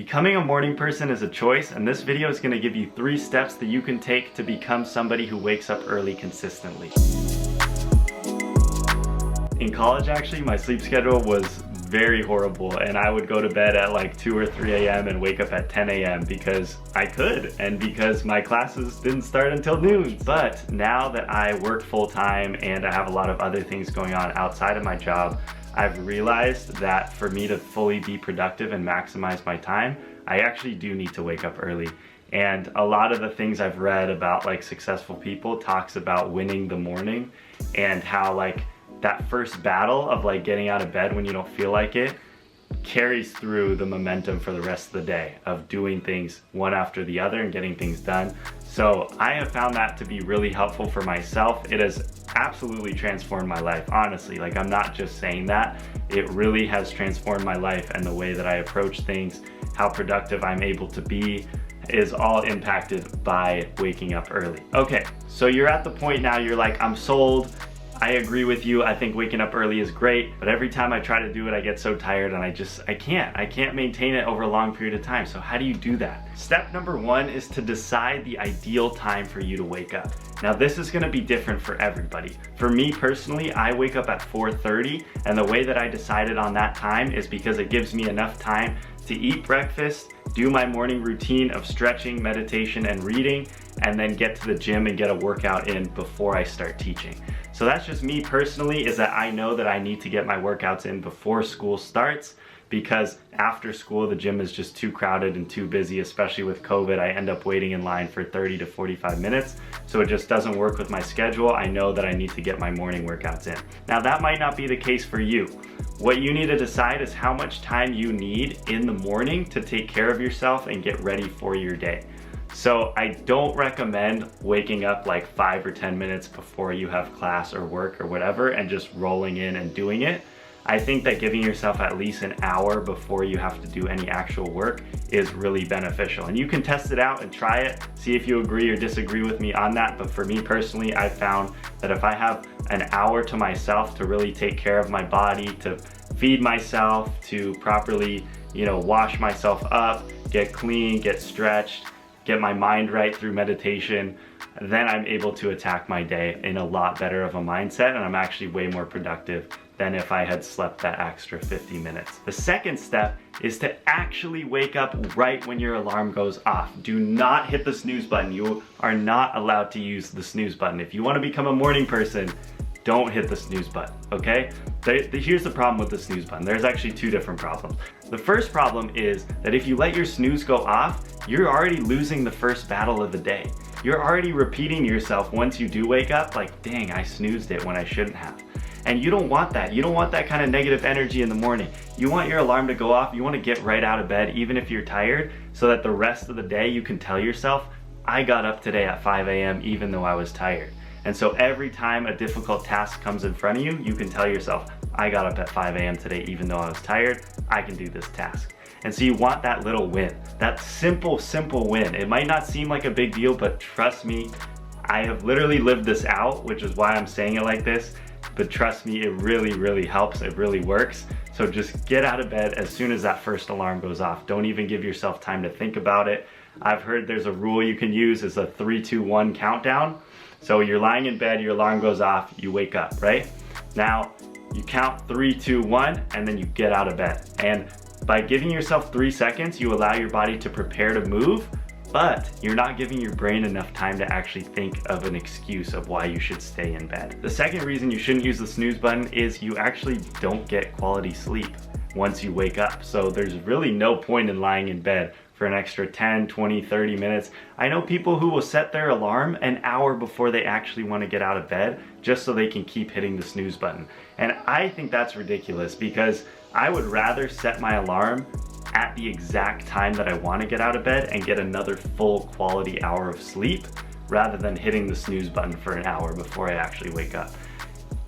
Becoming a morning person is a choice, and this video is going to give you 3 steps that you can take to become somebody who wakes up early consistently. In college, actually, my sleep schedule was very horrible, and I would go to bed at like 2 or 3 a.m. and wake up at 10 a.m. because I could, and because my classes didn't start until noon. But now that I work full-time and I have a lot of other things going on outside of my job, I've realized that for me to fully be productive and maximize my time, I actually do need to wake up early. And a lot of the things I've read about like successful people talks about winning the morning, and how like that first battle of like getting out of bed when you don't feel like it carries through the momentum for the rest of the day of doing things one after the other and getting things done. So I have found that to be really helpful for myself. It has absolutely transformed my life, honestly. Like, I'm not just saying that. It really has transformed my life, and the way that I approach things, how productive I'm able to be, is all impacted by waking up early. Okay, so you're at the point now, you're like, I'm sold. I agree with you. I think waking up early is great, but every time I try to do it, I get so tired and I can't maintain it over a long period of time. So how do you do that? Step number 1 is to decide the ideal time for you to wake up. Now this is gonna be different for everybody. For me personally, I wake up at 4:30, and the way that I decided on that time is because it gives me enough time to eat breakfast, do my morning routine of stretching, meditation, and reading, and then get to the gym and get a workout in before I start teaching. So that's just me personally, is that I know that I need to get my workouts in before school starts, because after school the gym is just too crowded and too busy, especially with COVID. I end up waiting in line for 30 to 45 minutes, so it just doesn't work with my schedule. I know that I need to get my morning workouts in. Now that might not be the case for you. What you need to decide is how much time you need in the morning to take care of yourself and get ready for your day. So I don't recommend waking up like 5 or 10 minutes before you have class or work or whatever and just rolling in and doing it. I think that giving yourself at least an hour before you have to do any actual work is really beneficial. And you can test it out and try it, see if you agree or disagree with me on that. But for me personally, I found that if I have an hour to myself to really take care of my body, to feed myself, to properly, wash myself up, get clean, get stretched, get my mind right through meditation, then I'm able to attack my day in a lot better of a mindset, and I'm actually way more productive than if I had slept that extra 50 minutes. The second step is to actually wake up right when your alarm goes off. Do not hit the snooze button. You are not allowed to use the snooze button. If you want to become a morning person, don't hit the snooze button, okay? Here's the problem with the snooze button. There's actually 2 different problems. The first problem is that if you let your snooze go off, you're already losing the first battle of the day. You're already repeating to yourself once you do wake up, like, dang, I snoozed it when I shouldn't have. And you don't want that. You don't want that kind of negative energy in the morning. You want your alarm to go off. You want to get right out of bed, even if you're tired, so that the rest of the day you can tell yourself, I got up today at 5 a.m. even though I was tired. And so every time a difficult task comes in front of you, you can tell yourself, I got up at 5 a.m. today even though I was tired, I can do this task. And so you want that little win, that simple win. It might not seem like a big deal, but trust me, I have literally lived this out, which is why I'm saying it like this. But trust me, it really helps, it really works. So just get out of bed as soon as that first alarm goes off. Don't even give yourself time to think about it. I've heard there's a rule you can use, it's a 3, 2, 1 countdown. So you're lying in bed, your alarm goes off, you wake up, right? Now, you count 3, 2, 1, and then you get out of bed. And by giving yourself 3 seconds, you allow your body to prepare to move, but you're not giving your brain enough time to actually think of an excuse of why you should stay in bed. The second reason you shouldn't use the snooze button is you actually don't get quality sleep once you wake up. So there's really no point in lying in bed for an extra 10, 20, 30 minutes. I know people who will set their alarm an hour before they actually want to get out of bed just so they can keep hitting the snooze button. And I think that's ridiculous, because I would rather set my alarm at the exact time that I want to get out of bed and get another full quality hour of sleep rather than hitting the snooze button for an hour before I actually wake up.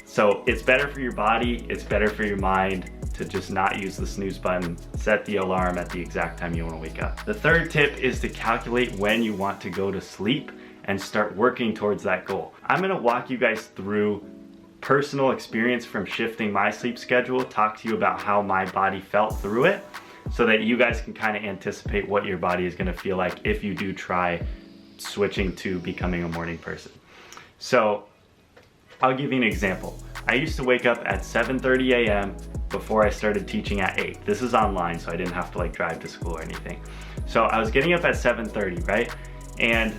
So it's better for your body, it's better for your mind to just not use the snooze button, set the alarm at the exact time you want to wake up. The third tip is to calculate when you want to go to sleep and start working towards that goal. I'm going to walk you guys through personal experience from shifting my sleep schedule, talk to you about how my body felt through it, so that you guys can kind of anticipate what your body is gonna feel like if you do try switching to becoming a morning person. So I'll give you an example. I used to wake up at 7:30 a.m. before I started teaching at 8. This is online, so I didn't have to like drive to school or anything. So I was getting up at 7:30, right? And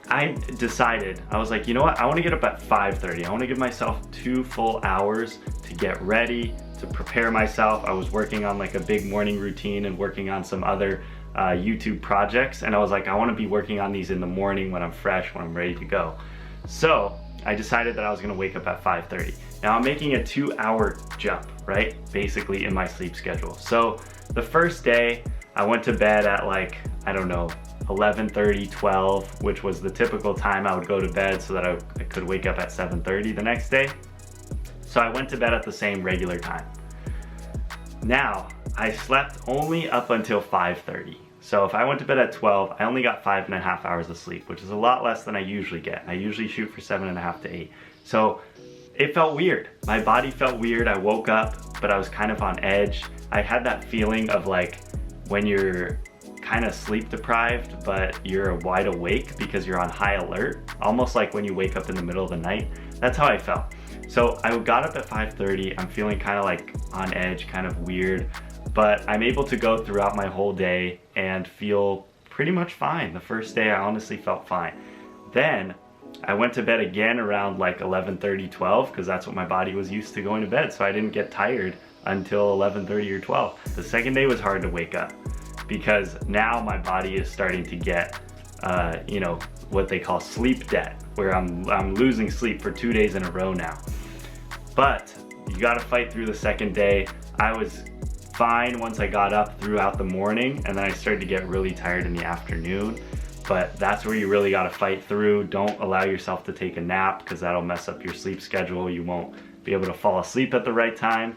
I decided, I was like, you know what? I wanna get up at 5:30. I wanna give myself 2 full hours to get ready, to prepare myself. I was working on like a big morning routine and working on some other YouTube projects. And I was like, I wanna be working on these in the morning when I'm fresh, when I'm ready to go. So I decided that I was gonna wake up at 5:30. Now I'm making a 2-hour jump, right? Basically in my sleep schedule. So the first day I went to bed at like, I don't know, 11:30, 12, which was the typical time I would go to bed so that I could wake up at 7:30 the next day. So I went to bed at the same regular time. Now, I slept only up until 5:30. So if I went to bed at 12, I only got 5.5 hours of sleep, which is a lot less than I usually get. I usually shoot for 7.5 to 8. So it felt weird. My body felt weird. I woke up, but I was kind of on edge. I had that feeling of like when you're kind of sleep deprived, but you're wide awake because you're on high alert, almost like when you wake up in the middle of the night. That's how I felt. So I got up at 5:30. I'm feeling kind of like on edge, kind of weird, but I'm able to go throughout my whole day and feel pretty much fine. The first day I honestly felt fine. Then I went to bed again around like 11:30, 12, because that's what my body was used to going to bed, so I didn't get tired until 11:30 or 12. The second day was hard to wake up because now my body is starting to get, you know, what they call sleep debt, where I'm losing sleep for 2 days in a row now. But you gotta fight through the second day. I was fine once I got up throughout the morning, and then I started to get really tired in the afternoon. But that's where you really gotta fight through. Don't allow yourself to take a nap because that'll mess up your sleep schedule. You won't be able to fall asleep at the right time.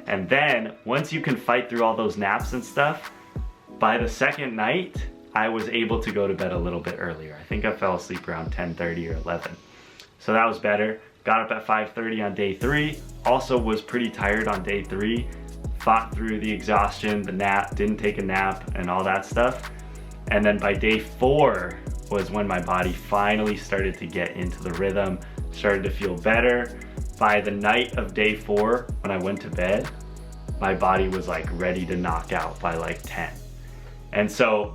And then once you can fight through all those naps and stuff, by the second night, I was able to go to bed a little bit earlier. I think I fell asleep around 10:30 or 11. So that was better. Got up at 5:30 on day 3. Also was pretty tired on day 3. Fought through the exhaustion, the nap, didn't take a nap and all that stuff. And then by day 4 was when my body finally started to get into the rhythm, started to feel better. By the night of day 4, when I went to bed, my body was like ready to knock out by like 10. And so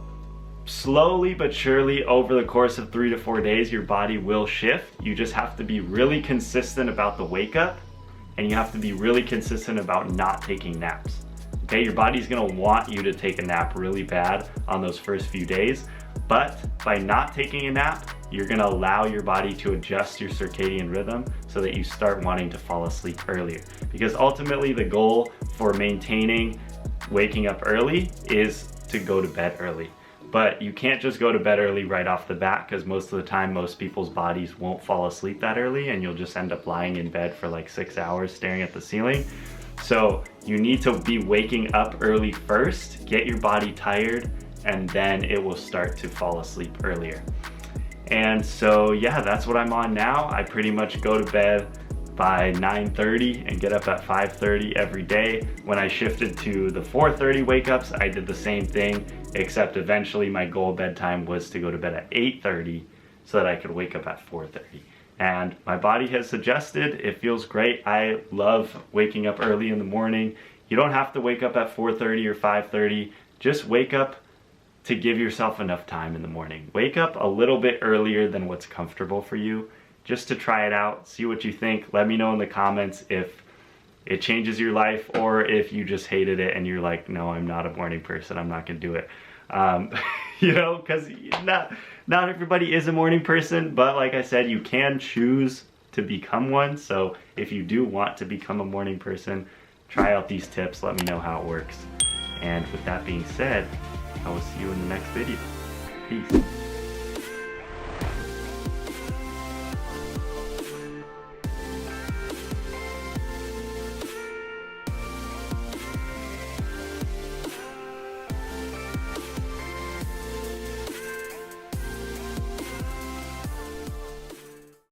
slowly but surely over the course of 3 to 4 days, your body will shift. You just have to be really consistent about the wake up, and you have to be really consistent about not taking naps. Okay, your body's gonna want you to take a nap really bad on those first few days, but by not taking a nap, you're gonna allow your body to adjust your circadian rhythm so that you start wanting to fall asleep earlier. Because ultimately the goal for maintaining waking up early is to go to bed early. But you can't just go to bed early right off the bat, because most of the time most people's bodies won't fall asleep that early, and you'll just end up lying in bed for like 6 hours staring at the ceiling. So you need to be waking up early first, get your body tired, and then it will start to fall asleep earlier. And so yeah, that's what I'm on now. I pretty much go to bed by 9:30 and get up at 5:30 every day. When I shifted to the 4:30 wake ups, I did the same thing, except eventually my goal bedtime was to go to bed at 8:30 so that I could wake up at 4:30. And my body has adjusted. It feels great. I love waking up early in the morning. You don't have to wake up at 4:30 or 5:30. Just wake up to give yourself enough time in the morning. Wake up a little bit earlier than what's comfortable for you, just to try it out, see what you think. Let me know in the comments if it changes your life or if you just hated it and you're like, no, I'm not a morning person, I'm not gonna do it. You know, because not everybody is a morning person, but like I said, you can choose to become one. So if you do want to become a morning person, try out these tips, let me know how it works. And with that being said, I will see you in the next video. Peace.